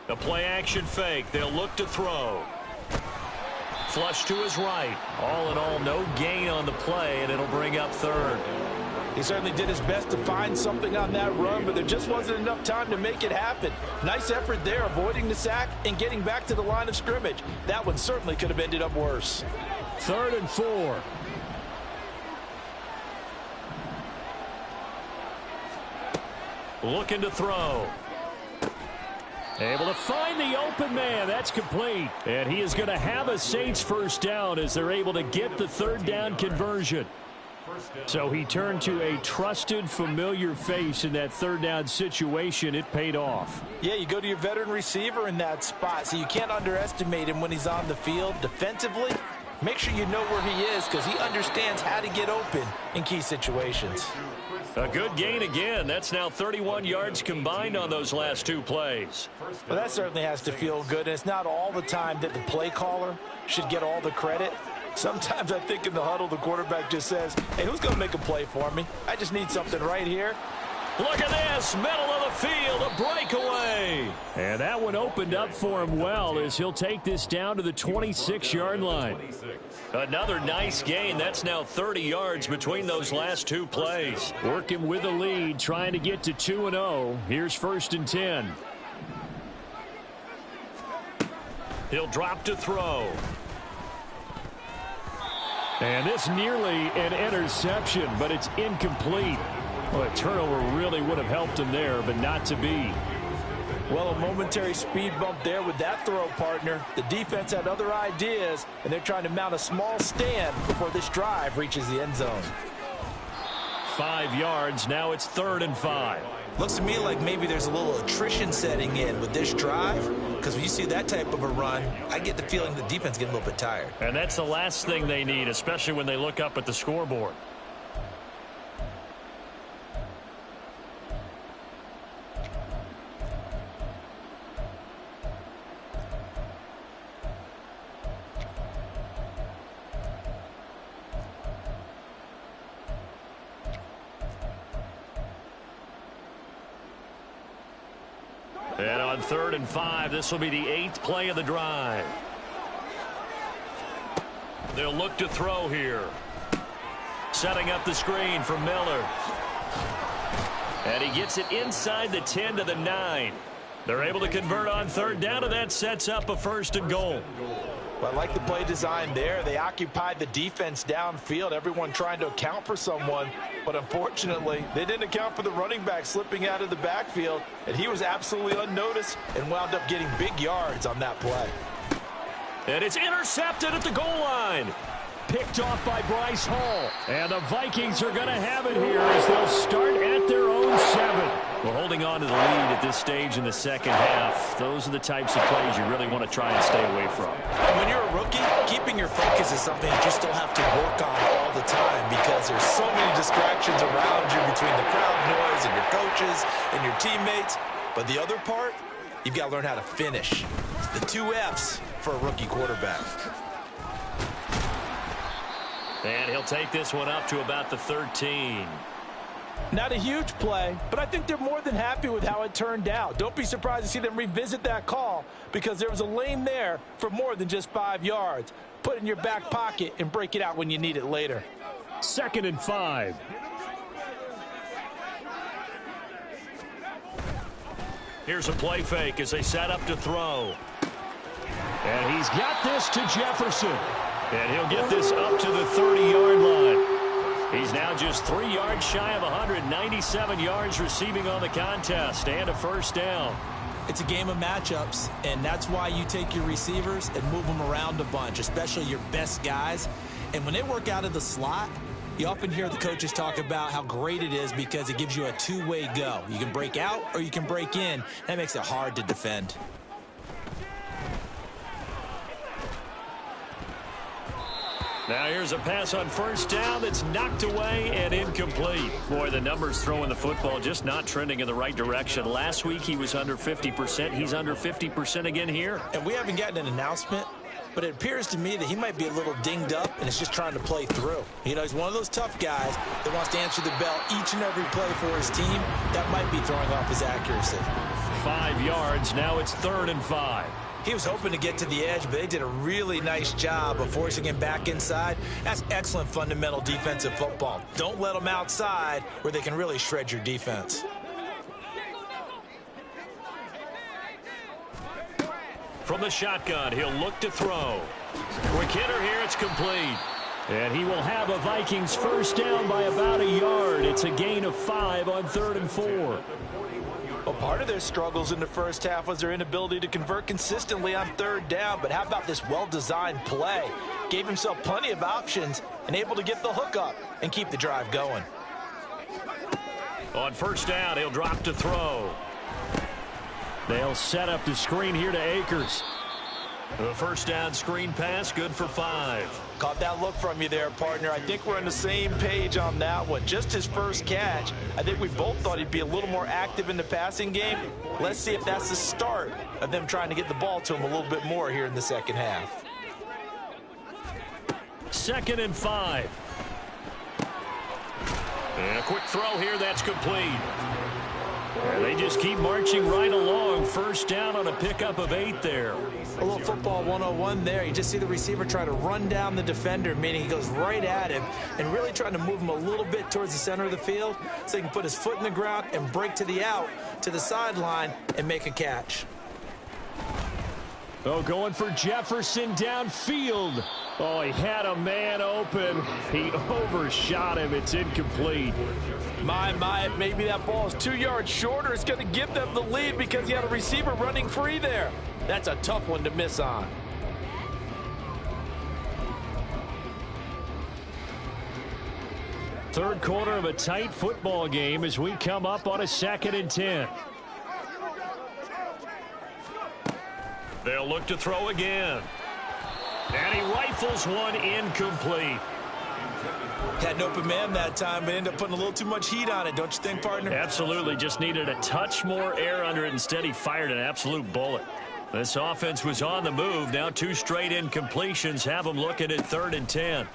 A play-action fake. They'll look to throw. Flush to his right. All in all, no gain on the play, and it'll bring up third. He certainly did his best to find something on that run, but there just wasn't enough time to make it happen. Nice effort there, avoiding the sack and getting back to the line of scrimmage. That one certainly could have ended up worse. 3rd and 4. Looking to throw. Able to find the open man. That's complete. And he is going to have a Saints first down as they're able to get the third down conversion. So he turned to a trusted, familiar face in that third down situation. It paid off. Yeah, you go to your veteran receiver in that spot, so you can't underestimate him when he's on the field. Defensively, make sure you know where he is, because he understands how to get open in key situations. A good gain again. That's now 31 yards combined on those last two plays. Well, that certainly has to feel good, and it's not all the time that the play caller should get all the credit. Sometimes I think in the huddle, the quarterback just says, hey, who's going to make a play for me? I just need something right here. Look at this, middle of the field, a breakaway. And that one opened up for him well as he'll take this down to the 26-yard line. Another nice gain. That's now 30 yards between those last two plays. Working with a lead, trying to get to 2-0. Here's 1st and 10. He'll drop to throw. And this nearly an interception, but it's incomplete. Well, a turnover really would have helped him there, but not to be. Well, a momentary speed bump there with that throw, partner. The defense had other ideas, and they're trying to mount a small stand before this drive reaches the end zone. 5 yards. Now it's 3rd and 5. Looks to me like maybe there's a little attrition setting in with this drive, because when you see that type of a run, I get the feeling the defense is getting a little bit tired. And that's the last thing they need, especially when they look up at the scoreboard. And on 3rd and 5, this will be the 8th play of the drive. They'll look to throw here. Setting up the screen for Miller. And he gets it inside the 10 to the 9. They're able to convert on third down, and that sets up a 1st and goal. Well, I like the play design there. They occupied the defense downfield, everyone trying to account for someone. But unfortunately, they didn't account for the running back slipping out of the backfield, and he was absolutely unnoticed and wound up getting big yards on that play. And it's intercepted at the goal line. Picked off by Bryce Hall. And the Vikings are going to have it here as they'll start at their own 7. We're holding on to the lead at this stage in the second half. Those are the types of plays you really want to try and stay away from. And when you're a rookie, keeping your focus is something that you still have to work on all the time because there's so many distractions around you between the crowd noise and your coaches and your teammates. But the other part, you've got to learn how to finish. The 2 F's for a rookie quarterback. And he'll take this one up to about the 13. Not a huge play, but I think they're more than happy with how it turned out. Don't be surprised to see them revisit that call because there was a lane there for more than just 5 yards. Put it in your back pocket and break it out when you need it later. 2nd and 5. Here's a play fake as they set up to throw. And he's got this to Jefferson. And he'll get this up to the 30-yard line. He's now just 3 yards shy of 197 yards receiving on the contest and a 1st down. It's a game of matchups, and that's why you take your receivers and move them around a bunch, especially your best guys. And when they work out of the slot, you often hear the coaches talk about how great it is because it gives you a 2-way go. You can break out or you can break in. That makes it hard to defend. Now here's a pass on 1st down that's knocked away and incomplete. Boy, the numbers throwing the football just not trending in the right direction. Last week he was under 50%. He's under 50% again here. And we haven't gotten an announcement, but it appears to me that he might be a little dinged up and is just trying to play through. You know, he's one of those tough guys that wants to answer the bell each and every play for his team. That might be throwing off his accuracy. 5 yards. Now it's 3rd and 5. He was hoping to get to the edge, but they did a really nice job of forcing him back inside. That's excellent fundamental defensive football. Don't let them outside where they can really shred your defense. From the shotgun, he'll look to throw. Quick hitter here, it's complete. And he will have a Vikings 1st down by about a yard. It's a gain of 5 on 3rd and 4. Well, part of their struggles in the first half was their inability to convert consistently on 3rd down. But how about this well-designed play? Gave himself plenty of options and able to get the hook up and keep the drive going. On 1st down, he'll drop to throw. They'll set up the screen here to Akers. The 1st down screen pass, good for 5. Caught that look from you there, partner. I think we're on the same page on that one. Just his first catch. I think we both thought he'd be a little more active in the passing game. Let's see if that's the start of them trying to get the ball to him a little bit more here in the second half. 2nd and 5. And a quick throw here, that's complete. And they just keep marching right along. 1st down on a pickup of 8 there. A little football 101 there. You just see the receiver try to run down the defender, meaning he goes right at him and really trying to move him a little bit towards the center of the field so he can put his foot in the ground and break to the out, to the sideline, and make a catch. Oh, going for Jefferson downfield. Oh, he had a man open. He overshot him. It's incomplete. My, maybe that ball is 2 yards shorter. It's going to give them the lead because he had a receiver running free there. That's a tough one to miss on. Third quarter of a tight football game as we come up on a 2nd and 10. They'll look to throw again. And he rifles one incomplete. Had an open man that time, but ended up putting a little too much heat on it, don't you think, partner? Absolutely. Just needed a touch more air under it. Instead, he fired an absolute bullet. This offense was on the move. Now 2 straight incompletions have him looking at 3rd and 10.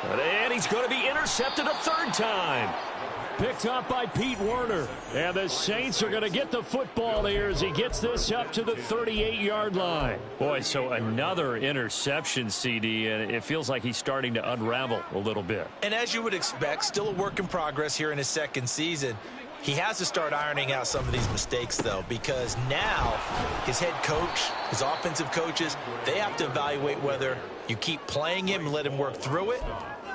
And he's going to be intercepted a 3rd time. Picked up by Pete Werner. And the Saints are going to get the football here as he gets this up to the 38-yard line. Boy, so another interception, CD, and it feels like he's starting to unravel a little bit. And as you would expect, still a work in progress here in his second season. He has to start ironing out some of these mistakes, though, because now his head coach, his offensive coaches, they have to evaluate whether you keep playing him and let him work through it,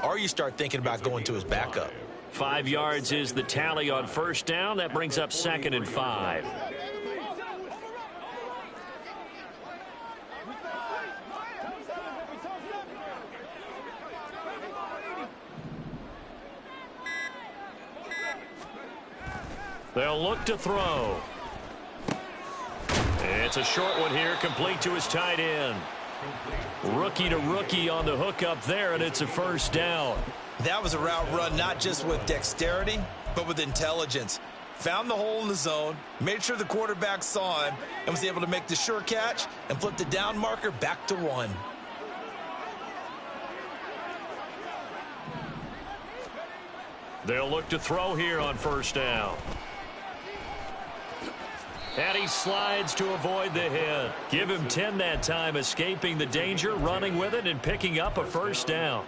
or you start thinking about going to his backup. 5 yards is the tally on first down. That brings up 2nd and 5. They'll look to throw. It's a short one here, complete to his tight end. Rookie to rookie on the hookup there, and it's a first down. That was a route run not just with dexterity, but with intelligence. Found the hole in the zone, made sure the quarterback saw him, and was able to make the sure catch and flip the down marker back to 1. They'll look to throw here on first down. And he slides to avoid the hit. Give him 10 that time, escaping the danger, running with it, and picking up a first down.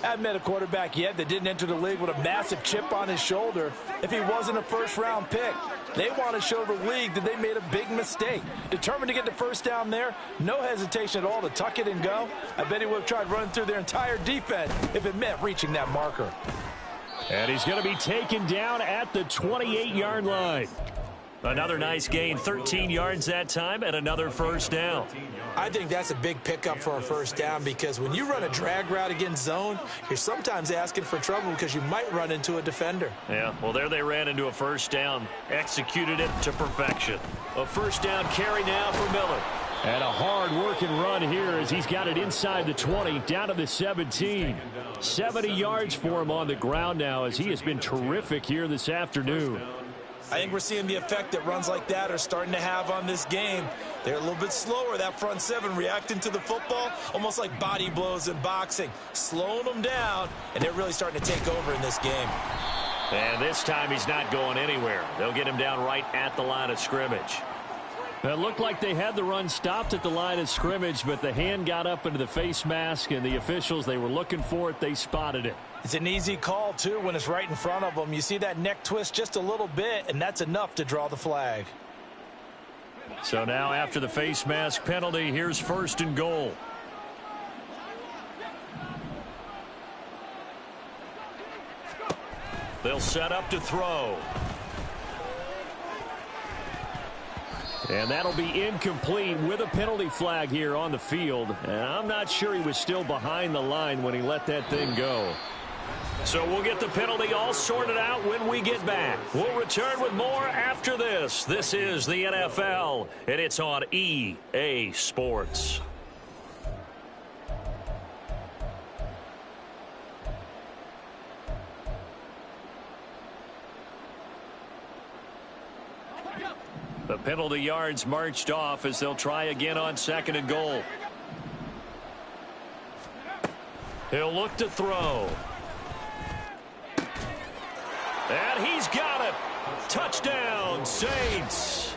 I haven't met a quarterback yet that didn't enter the league with a massive chip on his shoulder if he wasn't a first-round pick. They want to show the league that they made a big mistake. Determined to get the first down there, no hesitation at all to tuck it and go. I bet he would have tried running through their entire defense if it meant reaching that marker. And he's going to be taken down at the 28-yard line. Another nice gain, 13 yards that time, and another first down. I think that's a big pickup for a first down because when you run a drag route against zone, you're sometimes asking for trouble because you might run into a defender. Yeah, well, there they ran into a first down, executed it to perfection. A first down carry now for Miller. And a hard-working run here as he's got it inside the 20, down to the 17. 70 yards for him on the ground now as he has been terrific here this afternoon. I think we're seeing the effect that runs like that are starting to have on this game. They're a little bit slower, that front seven, reacting to the football, almost like body blows in boxing, slowing them down, and they're really starting to take over in this game. And this time he's not going anywhere. They'll get him down right at the line of scrimmage. It looked like they had the run stopped at the line of scrimmage, but the hand got up into the face mask, and the officials, they were looking for it. They spotted it. It's an easy call, too, when it's right in front of them. You see that neck twist just a little bit, and that's enough to draw the flag. So now after the face mask penalty, here's 1st and goal. They'll set up to throw. And that'll be incomplete with a penalty flag here on the field. And I'm not sure he was still behind the line when he let that thing go. So we'll get the penalty all sorted out when we get back. We'll return with more after this. This is the NFL, and it's on EA Sports. The penalty yards marched off as they'll try again on 2nd and goal. He'll look to throw. And he's got it. Touchdown, Saints.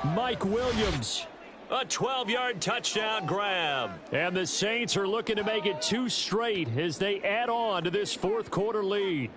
Mike Williams. A 12-yard touchdown grab. And the Saints are looking to make it 2 straight as they add on to this 4th quarter lead.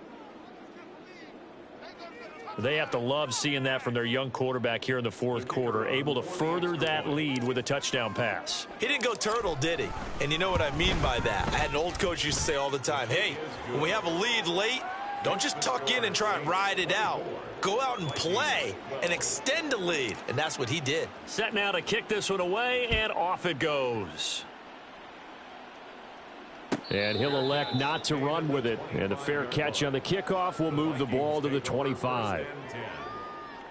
They have to love seeing that from their young quarterback here in the 4th quarter, able to further that lead with a touchdown pass. He didn't go turtle, did he? And you know what I mean by that. I had an old coach used to say all the time, hey, when we have a lead late, don't just tuck in and try and ride it out. Go out and play and extend the lead. And that's what he did. Set now to kick this one away, and off it goes. And he'll elect not to run with it. And a fair catch on the kickoff will move the ball to the 25.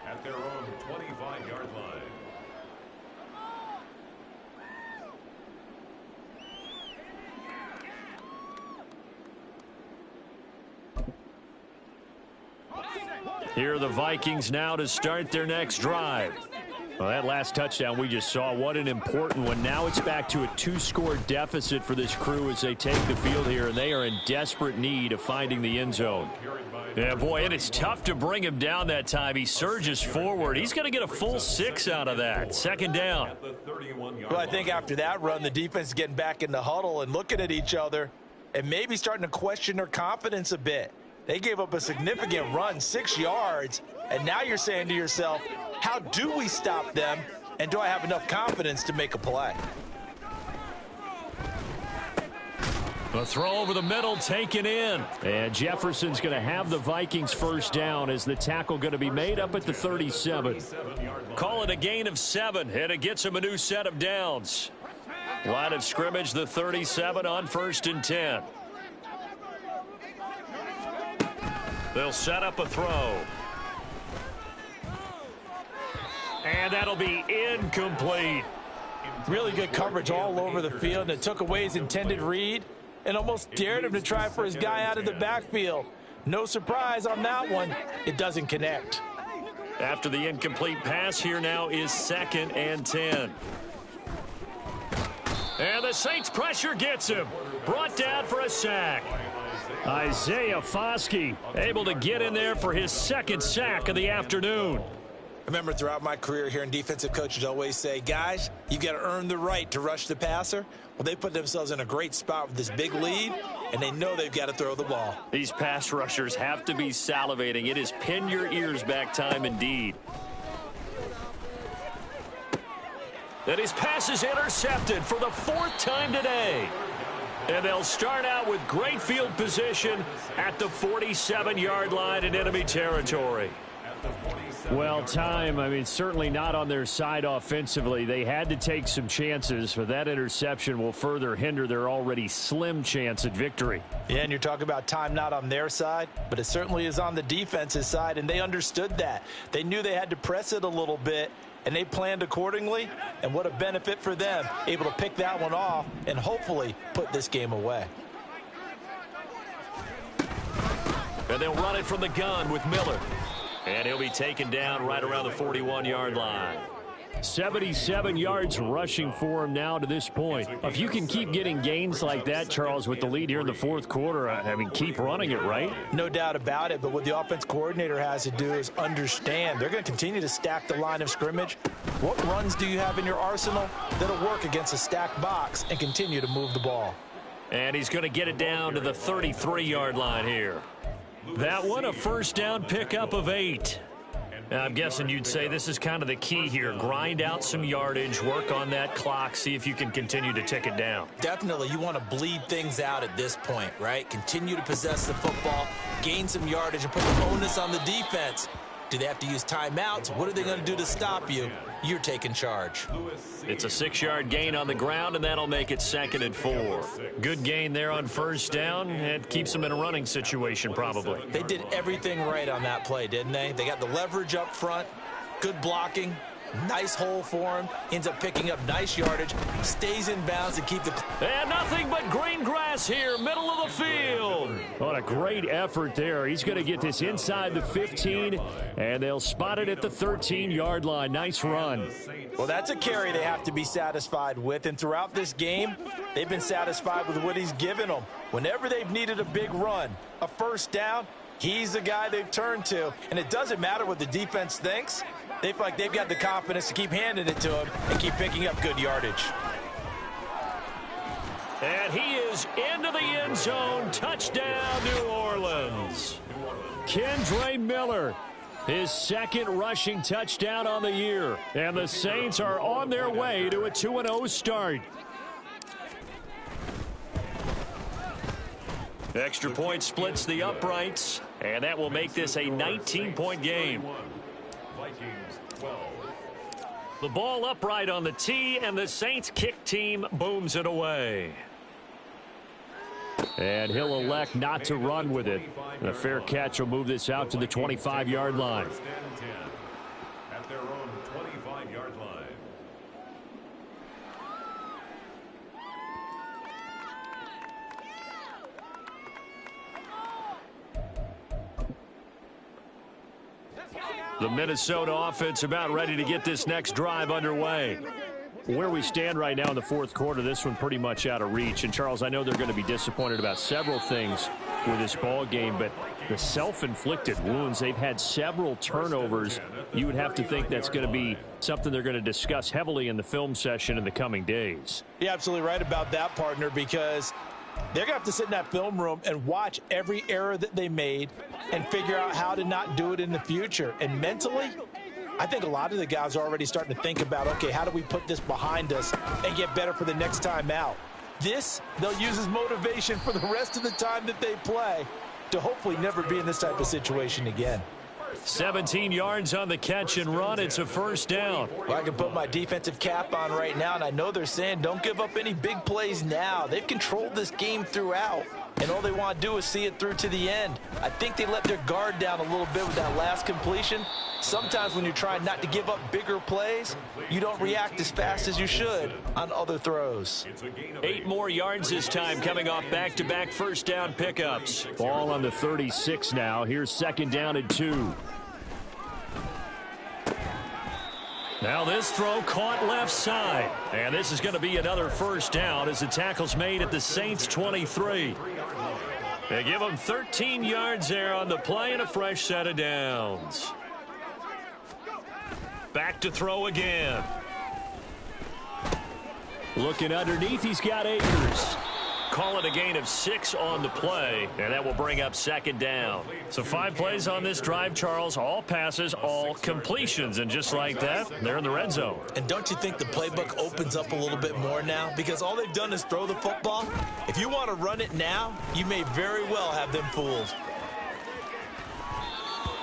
At their own 25-yard line. Here are the Vikings now to start their next drive. Well, that last touchdown we just saw, what an important one. Now it's back to a 2-score deficit for this crew as they take the field here, and they are in desperate need of finding the end zone. Carried by Yeah, boy, and it's tough to bring him down that time. He surges forward. He's going to get a full 6 out of that. Second down. Well, I think after that run, the defense is getting back in the huddle and looking at each other and maybe starting to question their confidence a bit. They gave up a significant run, 6 yards, and now you're saying to yourself, how do we stop them, and do I have enough confidence to make a play? A throw over the middle taken in. And Jefferson's going to have the Vikings first down as the tackle going to be made up at the 37. Call it a gain of 7, and it gets him a new set of downs. Line of scrimmage, the 37 on 1st and 10. They'll set up a throw. And that'll be incomplete. Really good coverage all over the field, and it took away his intended read and almost dared him to try for his guy out of the backfield. No surprise on that one. It doesn't connect. After the incomplete pass, here now is 2nd and 10. And the Saints pressure gets him. Brought down for a sack. Isaiah Foskey able to get in there for his 2nd sack of the afternoon. I remember throughout my career hearing defensive coaches always say, guys, you got to earn the right to rush the passer. Well, they put themselves in a great spot with this big lead, and they know they've got to throw the ball. These pass rushers have to be salivating. It is pin your ears back time indeed. And his pass is intercepted for the 4th time today. And they'll start out with great field position at the 47-yard line in enemy territory. Well, time, I mean, certainly not on their side offensively. They had to take some chances, but that interception will further hinder their already slim chance at victory. Yeah, and you're talking about time not on their side, but it certainly is on the defense's side, and they understood that. They knew they had to press it a little bit, and they planned accordingly, and what a benefit for them, able to pick that one off and hopefully put this game away. And they'll run it from the gun with Miller. And he'll be taken down right around the 41-yard line. 77 yards rushing for him now to this point. If you can keep getting gains like that, Charles, with the lead here in the 4th quarter, I mean, keep running it, right? No doubt about it, but what the offense coordinator has to do is understand. They're going to continue to stack the line of scrimmage. What runs do you have in your arsenal that'll work against a stacked box and continue to move the ball? And he's going to get it down to the 33-yard line here. That one, a first down pickup of 8. Now, I'm guessing you'd say this is kind of the key here. Grind out some yardage, work on that clock, see if you can continue to tick it down. Definitely, you want to bleed things out at this point, right? Continue to possess the football, gain some yardage, and put the onus on the defense. Do they have to use timeouts? What are they going to do to stop you? You're taking charge. It's a 6-yard gain on the ground, and that'll make it 2nd and 4. Good gain there on first down. It keeps them in a running situation, probably. They did everything right on that play, didn't they? They got the leverage up front, good blocking, nice hole for him, ends up picking up nice yardage, stays in bounds to keep the... And nothing but green grass here, middle of the field. What a great effort there. He's going to get this inside the 15, and they'll spot it at the 13-yard line. Nice run. Well, that's a carry they have to be satisfied with, and throughout this game, they've been satisfied with what he's given them. Whenever they've needed a big run, a first down, he's the guy they've turned to, and it doesn't matter what the defense thinks. They feel like they've got the confidence to keep handing it to him and keep picking up good yardage. And he is into the end zone. Touchdown, New Orleans. Kendre Miller, his 2nd rushing touchdown on the year. And the Saints are on their way to a 2-0 start. Extra point splits the uprights, and that will make this a 19-point game. The ball upright on the tee, and the Saints kick team booms it away. And he'll elect not to run with it. And a fair catch will move this out to the 25-yard line. At their own 25-yard line. The Minnesota offense about ready to get this next drive underway. Where we stand right now in the 4th quarter, this one pretty much out of reach. And, Charles, I know they're going to be disappointed about several things with this ball game, but the self-inflicted wounds. They've had several turnovers. You would have to think that's going to be something they're going to discuss heavily in the film session in the coming days. You're absolutely right about that, partner, because they're going to have to sit in that film room and watch every error that they made and figure out how to not do it in the future. And mentally, I think a lot of the guys are already starting to think about, okay, how do we put this behind us and get better for the next time out? This, they'll use as motivation for the rest of the time that they play to hopefully never be in this type of situation again. 17 yards on the catch and run. It's a first down. Well, I can put my defensive cap on right now, and I know they're saying don't give up any big plays now. They've controlled this game throughout, and all they want to do is see it through to the end. I think they let their guard down a little bit with that last completion. Sometimes when you're trying not to give up bigger plays, you don't react as fast as you should on other throws. 8 more yards this time, coming off back-to-back first down pickups. Ball on the 36 now. Here's second down and 2. Now this throw caught left side. And this is going to be another first down as the tackle's made at the Saints 23. They give them 13 yards there on the play and a fresh set of downs. Back to throw again. Looking underneath, he's got Akers. Call it a gain of 6 on the play, and that will bring up second down. So 5 plays on this drive, Charles. All passes, all completions. And just like that, they're in the red zone. And don't you think the playbook opens up a little bit more now? Because all they've done is throw the football. If you want to run it now, you may very well have them fooled.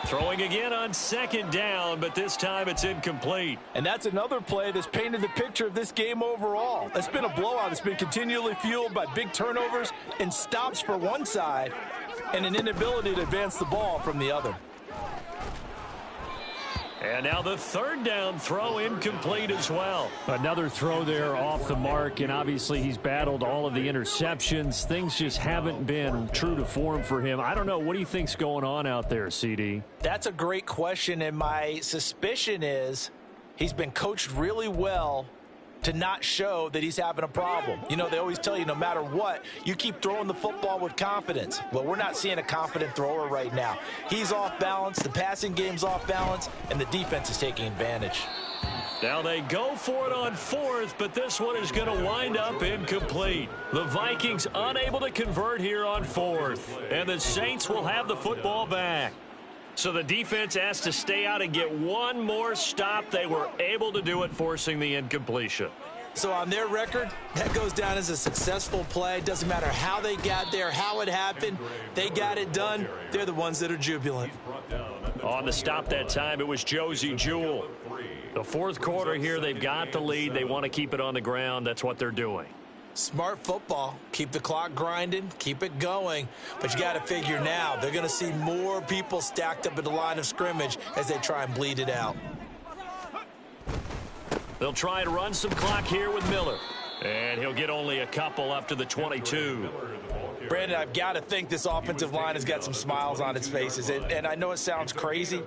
Throwing again on second down, but this time it's incomplete. And that's another play that's painted the picture of this game overall. It's been a blowout. It's been continually fueled by big turnovers and stops for one side and an inability to advance the ball from the other. And now the third down throw incomplete as well. Another throw there off the mark, and obviously he's battled all of the interceptions. Things just haven't been true to form for him. I don't know. What do you think's going on out there, CD? That's a great question, and my suspicion is he's been coached really well to not show that he's having a problem. You know, they always tell you no matter what, you keep throwing the football with confidence. Well, we're not seeing a confident thrower right now. He's off balance, the passing game's off balance, and the defense is taking advantage. Now they go for it on fourth, but this one is going to wind up incomplete. The Vikings unable to convert here on fourth, and the Saints will have the football back. So the defense has to stay out and get one more stop. They were able to do it, forcing the incompletion. So on their record, that goes down as a successful play. Doesn't matter how they got there, how it happened. They got it done. They're the ones that are jubilant. On the stop that time, it was Josey Jewell. The fourth quarter here, they've got the lead. They want to keep it on the ground. That's what they're doing. Smart football. Keep the clock grinding, keep it going. But you got to figure now, they're going to see more people stacked up at the line of scrimmage as they try and bleed it out. They'll try and run some clock here with Miller. And he'll get only a couple up to the 22. Brandon, I've got to think this offensive line has got some smiles on its faces. And I know it sounds crazy,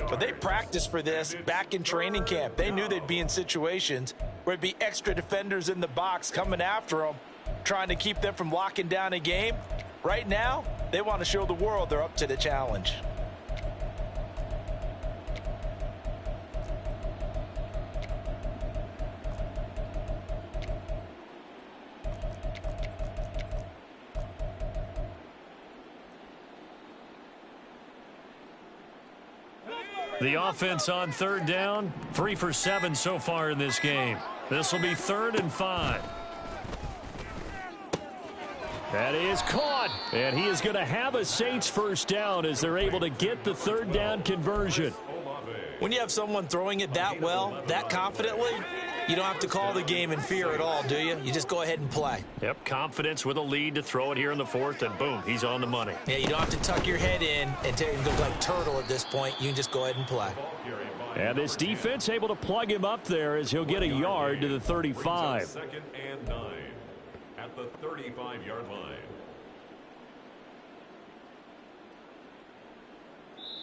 but they practiced for this back in training camp. They knew they'd be in situations where it'd be extra defenders in the box coming after them, trying to keep them from locking down a game. Right now, they want to show the world they're up to the challenge. The offense on third down, 3 for 7 so far in this game. This will be 3rd and 5. That is caught, and he is going to have a Saints first down as they're able to get the third down conversion. When you have someone throwing it that well, that confidently, you don't have to call the game in fear at all, do you? You just go ahead and play. Yep, confidence with a lead to throw it here in the fourth, and boom, he's on the money. Yeah, you don't have to tuck your head in and go like turtle at this point. You can just go ahead and play. And this defense able to plug him up there as he'll get a yard to the 35. 2nd and 9 at the 35-yard line.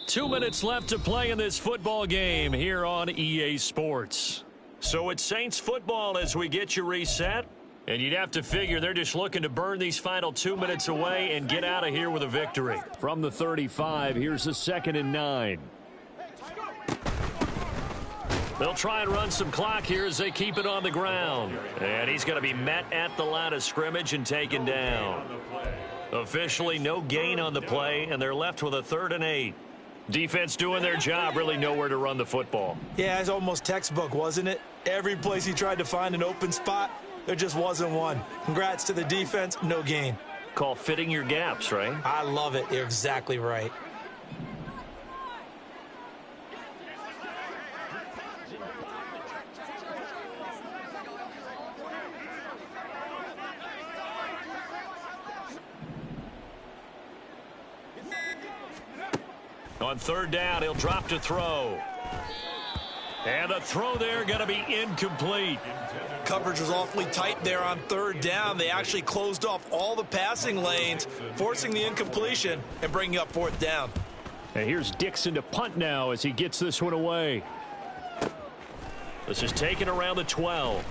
2 minutes left to play in this football game here on EA Sports. So it's Saints football as we get you reset. And you'd have to figure they're just looking to burn these final 2 minutes away and get out of here with a victory. From the 35, here's a 2nd and 9. They'll try and run some clock here as they keep it on the ground. And he's going to be met at the line of scrimmage and taken down. Officially no gain on the play, and they're left with a 3rd and 8. Defense doing their job, really nowhere to run the football. Yeah, it's almost textbook, wasn't it? Every place he tried to find an open spot, there just wasn't one. Congrats to the defense, no gain. Call fitting your gaps, right? I love it. You're exactly right. On 3rd down, he'll drop to throw. And the throw there going to be incomplete. Coverage was awfully tight there on 3rd down. They actually closed off all the passing lanes, forcing the incompletion and bringing up 4th down. And here's Dixon to punt now as he gets this one away. This is taken around the 12.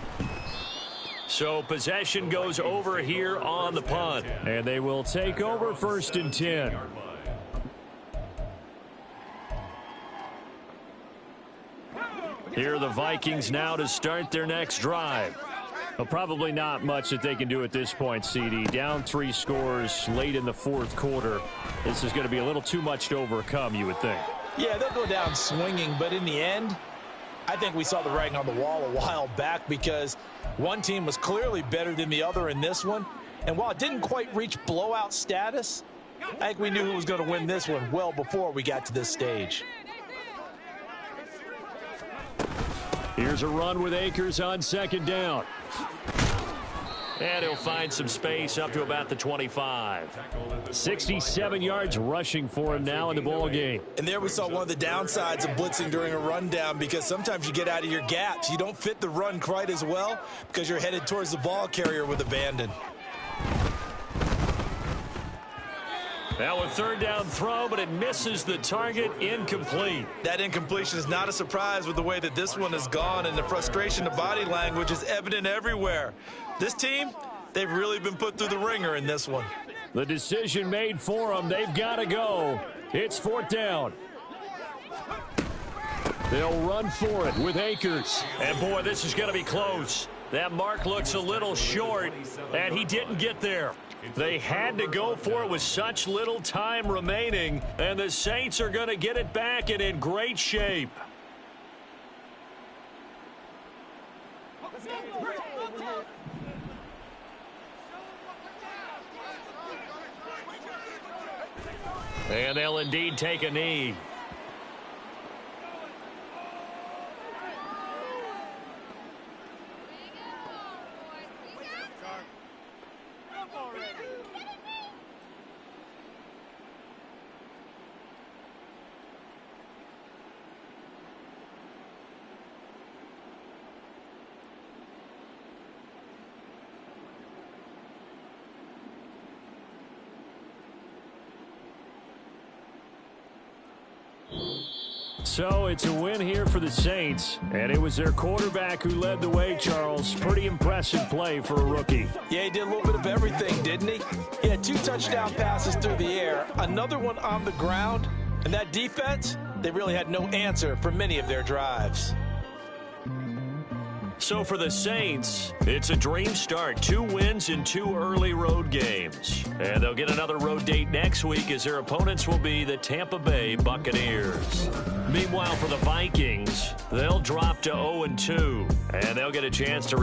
So possession goes over here on the punt. And they will take over 1st and 10. Here are the Vikings now to start their next drive. Well, probably not much that they can do at this point, CD. Down 3 scores late in the 4th quarter. This is going to be a little too much to overcome, you would think. Yeah, they'll go down swinging, but in the end, I think we saw the writing on the wall a while back because one team was clearly better than the other in this one. And while it didn't quite reach blowout status, I think we knew who was going to win this one well before we got to this stage. Here's a run with Akers on 2nd down. And he'll find some space up to about the 25. 67 yards rushing for him now in the ball game. And there we saw one of the downsides of blitzing during a rundown because sometimes you get out of your gaps. You don't fit the run quite as well because you're headed towards the ball carrier with abandon. Now a 3rd down throw, but it misses the target, incomplete. That incompletion is not a surprise with the way that this one has gone, and the frustration of body language is evident everywhere. This team, they've really been put through the ringer in this one. The decision made for them. They've got to go. It's 4th down. They'll run for it with Akers. And, boy, this is going to be close. That mark looks a little short, and he didn't get there. They had to go for it with such little time remaining, and the Saints are going to get it back and in great shape. And they'll indeed take a knee. So it's a win here for the Saints, and it was their quarterback who led the way, Charles. Pretty impressive play for a rookie. Yeah, he did a little bit of everything, didn't he? He had 2 touchdown passes through the air, another one on the ground, and that defense, they really had no answer for many of their drives. So for the Saints, it's a dream start. 2 wins in 2 early road games. And they'll get another road date next week as their opponents will be the Tampa Bay Buccaneers. Meanwhile, for the Vikings, they'll drop to 0-2, and they'll get a chance to